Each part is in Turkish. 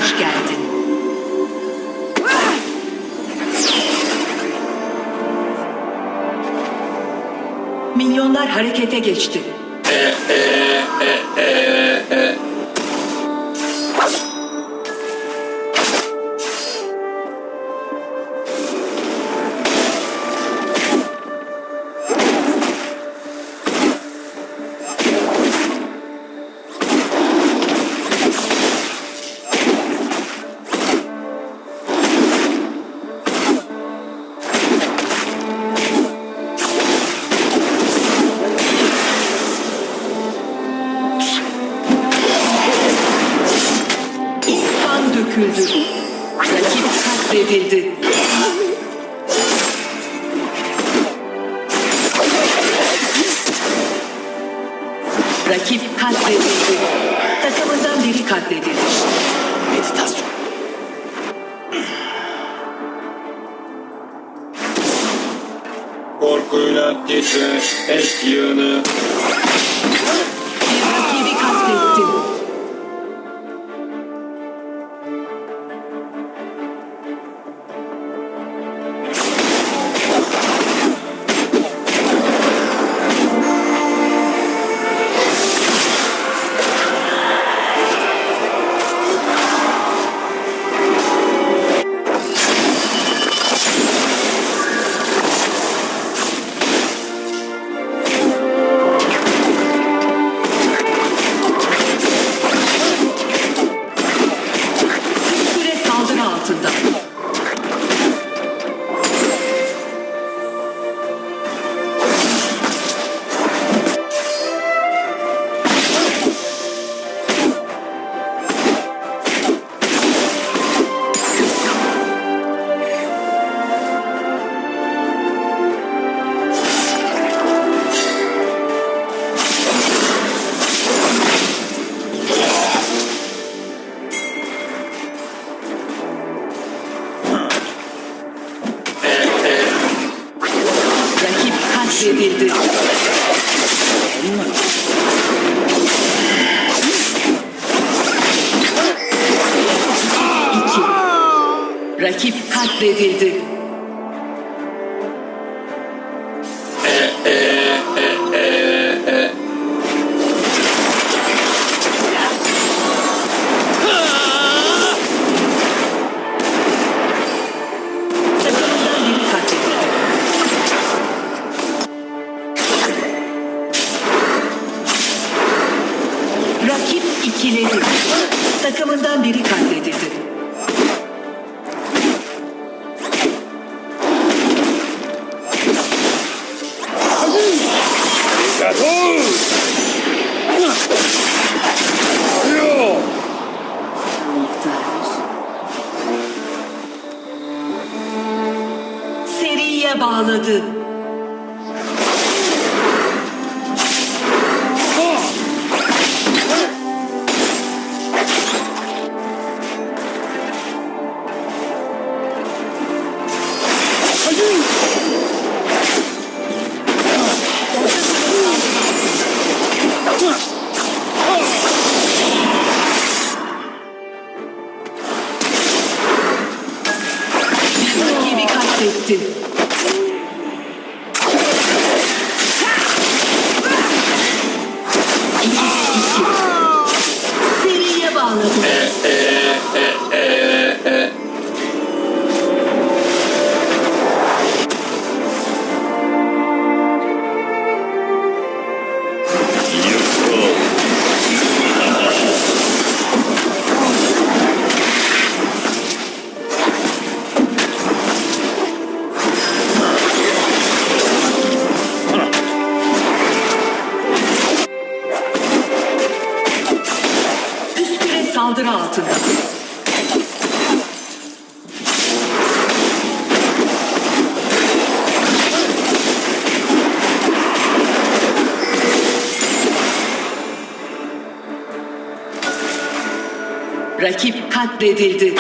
hoş geldin. Minyonlar harekete geçti. Döküldü. Rakip katledildi. Rakip katledildi. Takımından biri katledildi. Meditasyon. Korkuyla titre et yığını. Bir rakibi katlettim. Edildi. Rakip katledildi. Rakip ikiledi. Takımından biri katledildi. Seriye bağladı. Rakibi katletti. Seriye bağladı. Saldırı altında. Rakip katledildi.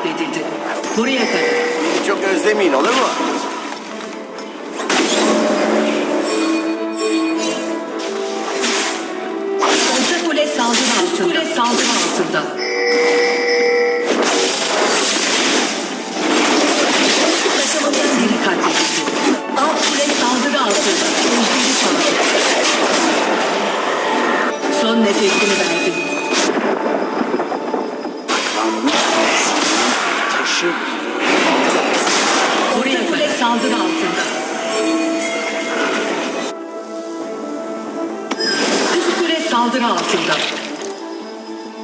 katledildi. Buraya kadar. Beni çok özlemeyin, olur mu? Orta kule saldırı altında. Kule saldırı altında. Takımından biri katledildi. Alt kule saldırı altında. Ejderi saldırı. Son nefesini verdi. Taşı. Orta kule saldırı altında. Üst kule saldırı altında.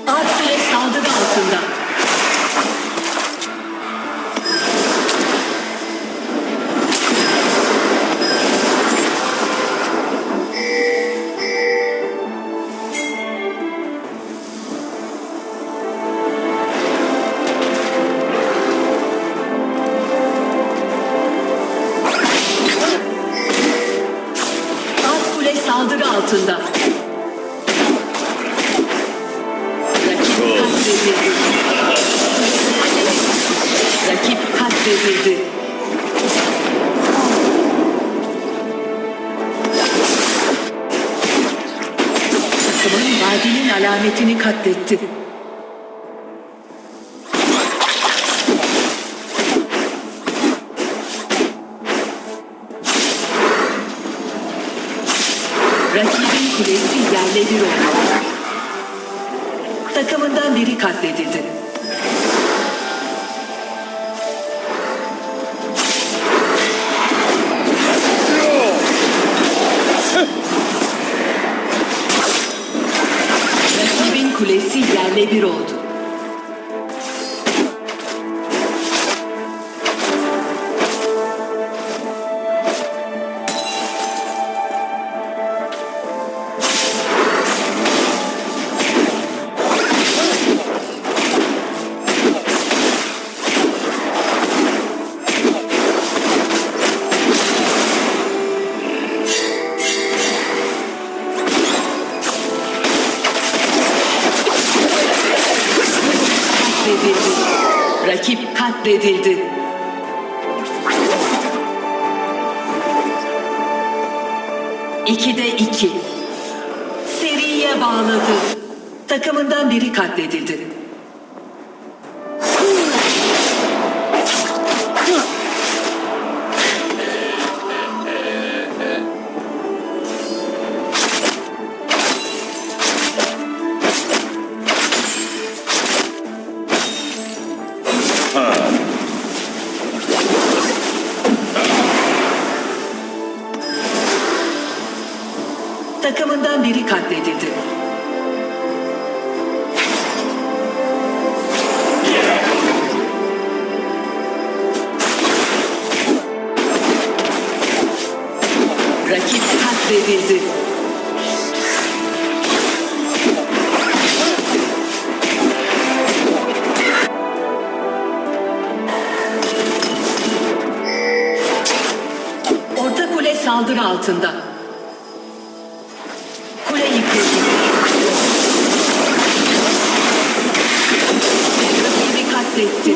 Alt kule saldırı altında. Alt kule saldırı altında. Rakip katledildi. Takımın vadinin alametini katletti. Rakibin kulesi yerle bir oldu. Takımından biri katledildi. Rakibin kulesi yerle bir oldu. Rakip katledildi. İkide 2. Seriye bağladı. Takımından biri katledildi. Takımından biri katledildi. Rakip katledildi. Orta kule saldırı altında. Kule yıkıldı. Rakibi katletti.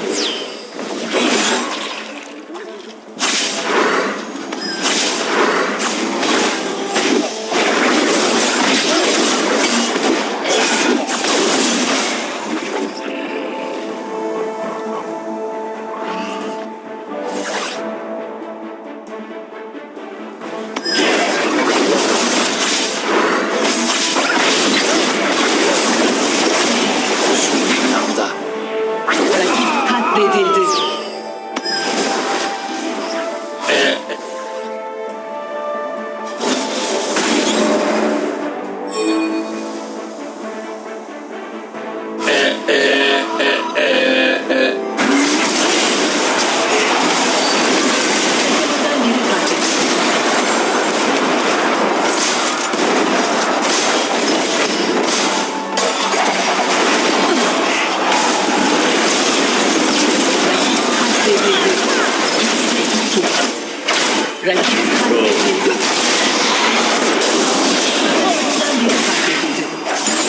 Rakip katledildi.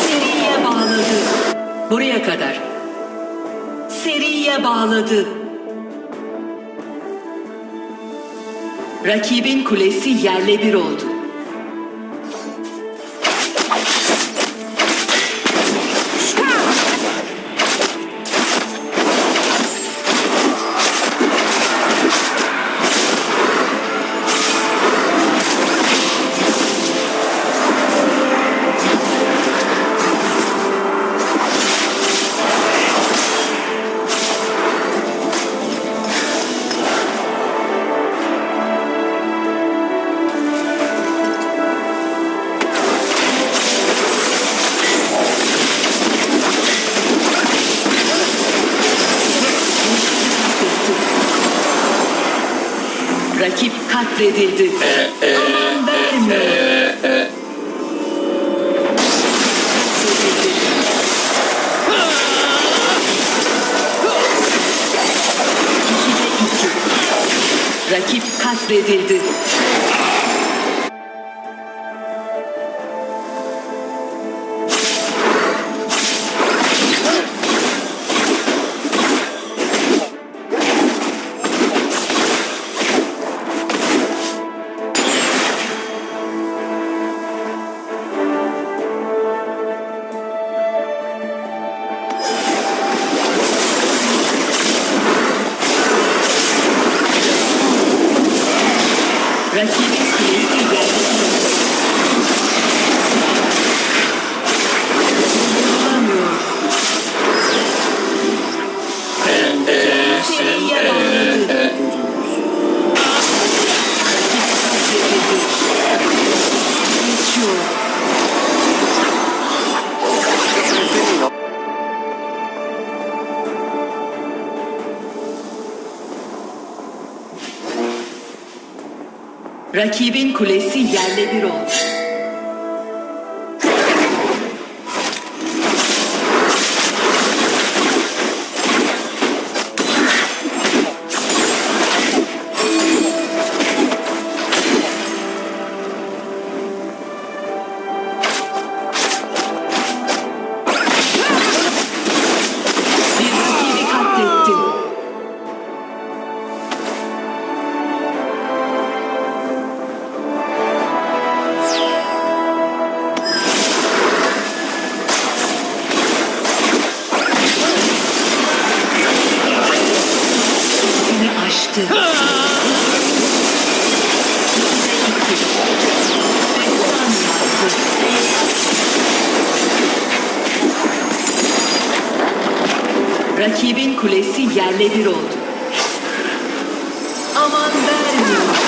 Seriye bağladı. Buraya kadar. seriye bağladı. Rakibin kulesi yerle bir oldu. Rakip katledildi. Aman vermiyor. Rakip katledildi. Rakibin kulesi yerle Vurulamıyor. Seriye bağladı. Rakip katledildi. Geçiyor. Özlemeyin olur. Rakibin kulesi yerle bir oldu. Bir rakibi katlettin. Seni aştı. Rakibin kulesi yerle bir oldu. Aman vermiyor.